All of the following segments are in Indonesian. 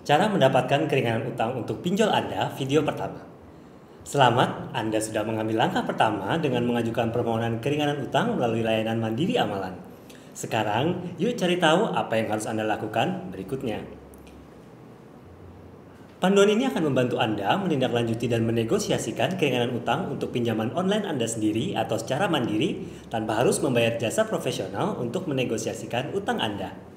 Cara mendapatkan keringanan utang untuk pinjol Anda, video pertama. Selamat, Anda sudah mengambil langkah pertama dengan mengajukan permohonan keringanan utang melalui layanan Mandiri Amalan. Sekarang, yuk cari tahu apa yang harus Anda lakukan berikutnya. Panduan ini akan membantu Anda menindaklanjuti dan menegosiasikan keringanan utang untuk pinjaman online Anda sendiri atau secara mandiri tanpa harus membayar jasa profesional untuk menegosiasikan utang Anda.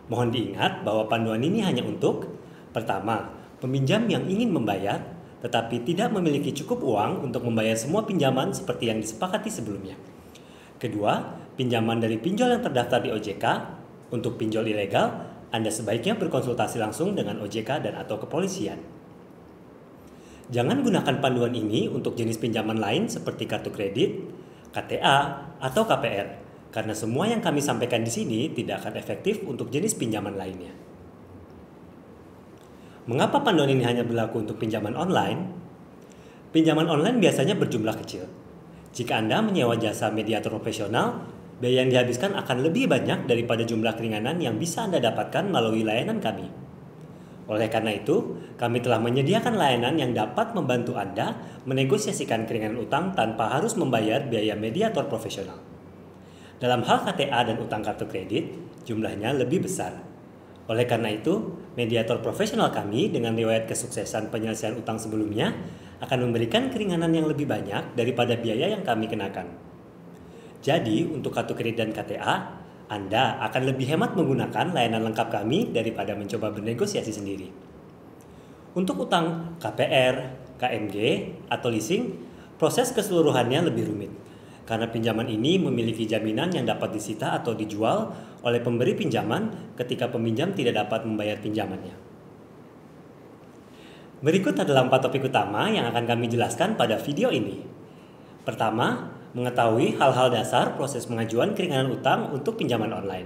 Mohon diingat bahwa panduan ini hanya untuk pertama, peminjam yang ingin membayar tetapi tidak memiliki cukup uang untuk membayar semua pinjaman seperti yang disepakati sebelumnya. Kedua, pinjaman dari pinjol yang terdaftar di OJK. Untuk pinjol ilegal, Anda sebaiknya berkonsultasi langsung dengan OJK dan atau kepolisian. Jangan gunakan panduan ini untuk jenis pinjaman lain seperti kartu kredit, KTA, atau KPR. Karena semua yang kami sampaikan di sini tidak akan efektif untuk jenis pinjaman lainnya. Mengapa panduan ini hanya berlaku untuk pinjaman online? Pinjaman online biasanya berjumlah kecil. Jika Anda menyewa jasa mediator profesional, biaya yang dihabiskan akan lebih banyak daripada jumlah keringanan yang bisa Anda dapatkan melalui layanan kami. Oleh karena itu, kami telah menyediakan layanan yang dapat membantu Anda menegosiasikan keringanan utang tanpa harus membayar biaya mediator profesional. Dalam hal KTA dan utang kartu kredit, jumlahnya lebih besar. Oleh karena itu, mediator profesional kami dengan riwayat kesuksesan penyelesaian utang sebelumnya akan memberikan keringanan yang lebih banyak daripada biaya yang kami kenakan. Jadi, untuk kartu kredit dan KTA, Anda akan lebih hemat menggunakan layanan lengkap kami daripada mencoba bernegosiasi sendiri. Untuk utang KPR, KMG, atau leasing, proses keseluruhannya lebih rumit. Karena pinjaman ini memiliki jaminan yang dapat disita atau dijual oleh pemberi pinjaman ketika peminjam tidak dapat membayar pinjamannya. Berikut adalah 4 topik utama yang akan kami jelaskan pada video ini. Pertama, mengetahui hal-hal dasar proses pengajuan keringanan utang untuk pinjaman online.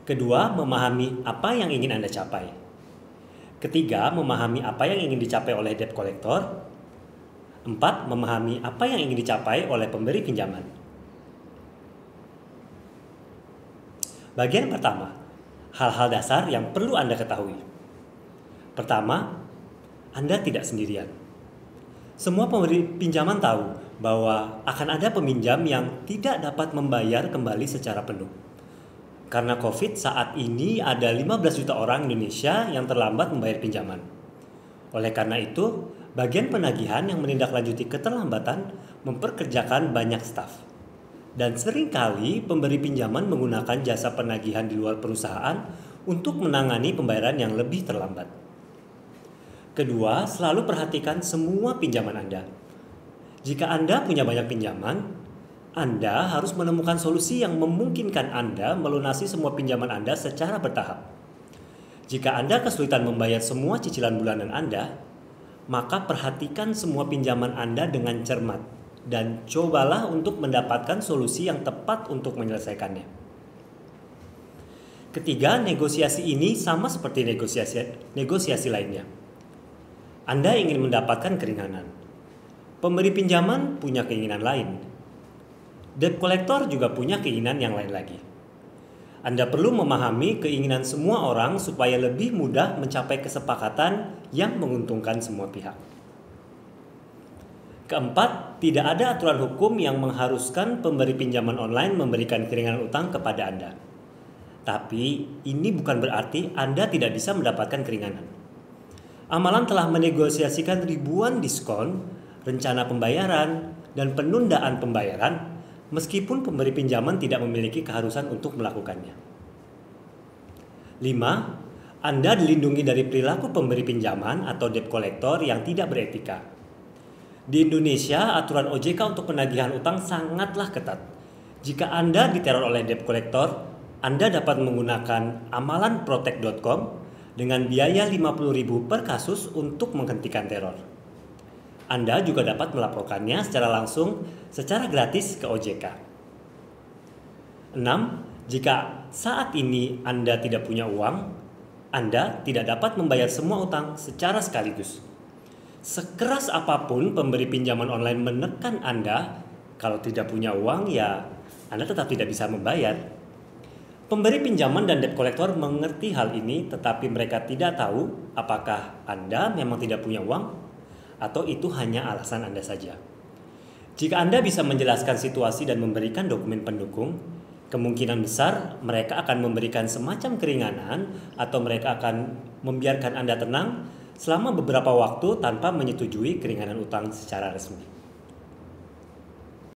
Kedua, memahami apa yang ingin Anda capai. Ketiga, memahami apa yang ingin dicapai oleh debt collector. 4. Memahami apa yang ingin dicapai oleh pemberi pinjaman. Bagian pertama, hal-hal dasar yang perlu Anda ketahui. Pertama, Anda tidak sendirian. Semua pemberi pinjaman tahu bahwa akan ada peminjam yang tidak dapat membayar kembali secara penuh. Karena COVID saat ini ada 15 juta orang Indonesia yang terlambat membayar pinjaman. Oleh karena itu, bagian penagihan yang menindaklanjuti keterlambatan memperkerjakan banyak staf. Dan seringkali pemberi pinjaman menggunakan jasa penagihan di luar perusahaan untuk menangani pembayaran yang lebih terlambat. Kedua, selalu perhatikan semua pinjaman Anda. Jika Anda punya banyak pinjaman, Anda harus menemukan solusi yang memungkinkan Anda melunasi semua pinjaman Anda secara bertahap. Jika Anda kesulitan membayar semua cicilan bulanan Anda, maka perhatikan semua pinjaman Anda dengan cermat dan cobalah untuk mendapatkan solusi yang tepat untuk menyelesaikannya. Ketiga, negosiasi ini sama seperti negosiasi lainnya. Anda ingin mendapatkan keringanan. Pemberi pinjaman punya keinginan lain. Debt collector juga punya keinginan yang lain lagi. Anda perlu memahami keinginan semua orang supaya lebih mudah mencapai kesepakatan yang menguntungkan semua pihak. Keempat, tidak ada aturan hukum yang mengharuskan pemberi pinjaman online memberikan keringanan utang kepada Anda. Tapi, ini bukan berarti Anda tidak bisa mendapatkan keringanan. Amalan telah menegosiasikan ribuan diskon, rencana pembayaran, dan penundaan pembayaran meskipun pemberi pinjaman tidak memiliki keharusan untuk melakukannya. 5. Anda dilindungi dari perilaku pemberi pinjaman atau debt collector yang tidak beretika. Di Indonesia, aturan OJK untuk penagihan utang sangatlah ketat. Jika Anda diteror oleh debt collector, Anda dapat menggunakan amalan protect.com dengan biaya 50.000 per kasus untuk menghentikan teror. Anda juga dapat melaporkannya secara langsung secara gratis ke OJK. 6. Jika saat ini Anda tidak punya uang, Anda tidak dapat membayar semua utang secara sekaligus. Sekeras apapun pemberi pinjaman online menekan Anda, kalau tidak punya uang ya Anda tetap tidak bisa membayar. Pemberi pinjaman dan debt collector mengerti hal ini, tetapi mereka tidak tahu apakah Anda memang tidak punya uang atau itu hanya alasan Anda saja. Jika Anda bisa menjelaskan situasi dan memberikan dokumen pendukung, kemungkinan besar mereka akan memberikan semacam keringanan atau mereka akan membiarkan Anda tenang selama beberapa waktu tanpa menyetujui keringanan utang secara resmi.